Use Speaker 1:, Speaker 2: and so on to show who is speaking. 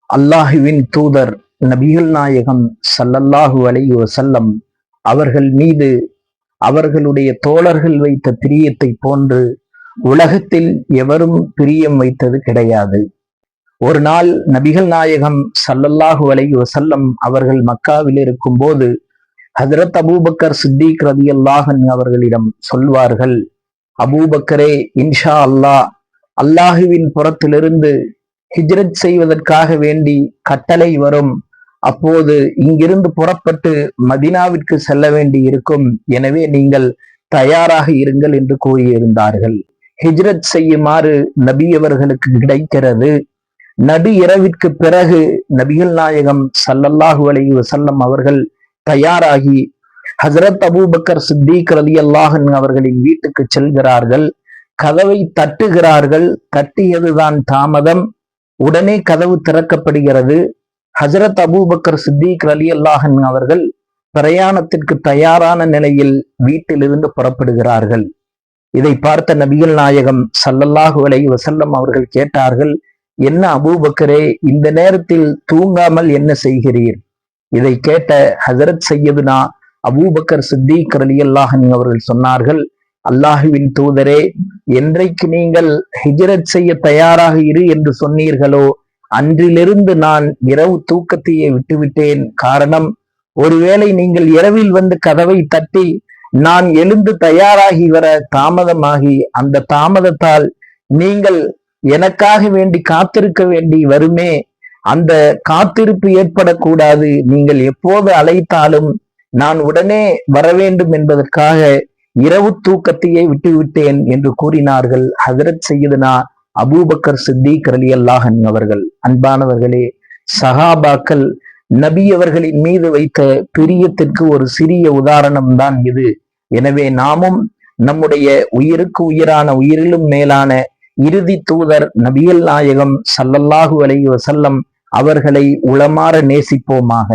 Speaker 1: அல்லாஹுவின் தூதர் நபிகள் நாயகம் ஸல்லல்லாஹு அலைஹி வஸல்லம் அவர்கள் மீது அவர்களுடைய தோழர்கள் வைத்த பிரியத்தை போன்று உலகத்தில் எவரும் பிரியம் வைத்தது கிடையாது. ஒரு நாள் நபிகள் நாயகம் ஸல்லல்லாஹு அலைஹி வஸல்லம் அவர்கள் மக்காவில் இருக்கும் போது ஹஜ்ரத் அபூபக்கர் சித்திக் ரலியல்லாஹு அன்ஹு அவர்களிடம் சொல்வார்கள், அபூபக்கரே, இன்ஷா அல்லாஹ் அல்லாஹுவின் புறத்திலிருந்து ஹிஜ்ரத் செய்வதற்காக வேண்டி கட்டளை வரும். அப்போது இங்கிருந்து புறப்பட்டு மதீனாவிற்கு செல்ல வேண்டி இருக்கும். எனவே நீங்கள் தயாராக இருங்கள் என்று கூறியிருந்தார்கள். ஹிஜ்ரத் செய்யுமாறு நபி அவர்களுக்கு கிடைக்கிறது. நடு இரவிற்கு பிறகு நபிகள் நாயகம் ஸல்லல்லாஹு அலைஹி வஸல்லம் அவர்கள் தயாராகி ஹஜ்ரத் அபூபக்கர் சித்திக் ரலியல்லாஹு அன்ஹு அவர்களின் வீட்டுக்கு செல்கிறார்கள். கதவை தட்டுகிறார்கள். தட்டியதுதான் தாமதம். உடனே கதவு திறக்கப்படுகிறது. ஹஜ்ரத் அபூபக்கர் சித்திக் ரலியல்லாஹு அன்ஹு அவர்கள் பிரயாணத்திற்கு தயாரான நிலையில் வீட்டிலிருந்து புறப்படுகிறார்கள். இதை பார்த்த நபிகள் நாயகம் ஸல்லல்லாஹு அலைஹி வஸல்லம் அவர்கள் கேட்டார்கள், என்ன அபூபக்கரே, இந்த நேரத்தில் தூங்காமல் என்ன செய்கிறீர்? இதை கேட்ட ஹஜரத் சையதுனா அபூபக்கர் சித்திக் ரலியல்லாஹு அன்ஹு அவர்கள் சொன்னார்கள், அல்லாஹுவின் தூதரே, என்றைக்கு நீங்கள் ஹிஜ்ரத் செய்ய தயாராக இரு என்று சொன்னீர்களோ அன்றிலிருந்து நான் இரவு தூக்கத்தையே விட்டுவிட்டேன். காரணம், ஒருவேளை நீங்கள் இரவில் வந்து கதவை தட்டி நான் எழுந்து தயாராகி வர தாமதமாகி அந்த தாமதத்தால் நீங்கள் எனக்காக வேண்டி காத்திருக்க வேண்டி வருமே, அந்த காத்திருப்பு ஏற்படக்கூடாது. நீங்கள் எப்போது அழைத்தாலும் நான் உடனே வர வேண்டும் என்பதற்காக இரவு தூக்கத்தையே விட்டுவிட்டேன் என்று கூறினார்கள் ஹஜ்ரத் சையதுனா அபூபக்கர் சித்திக் ரலியல்லாஹு அன்ஹு அவர்கள். அன்பானவர்களே, சஹாபாக்கள் நபி அவர்களின் மீது வைத்த பிரியத்திற்கு ஒரு சிறிய உதாரணம் தான் இது. எனவே நாமும் நம்முடைய உயிருக்கு உயிரான, உயிரிலும் மேலான இறுதி தூதர் நபிகள் நாயகம் ஸல்லல்லாஹு அலைஹி வஸல்லம் அவர்களை உளமாற நேசிப்போமாக.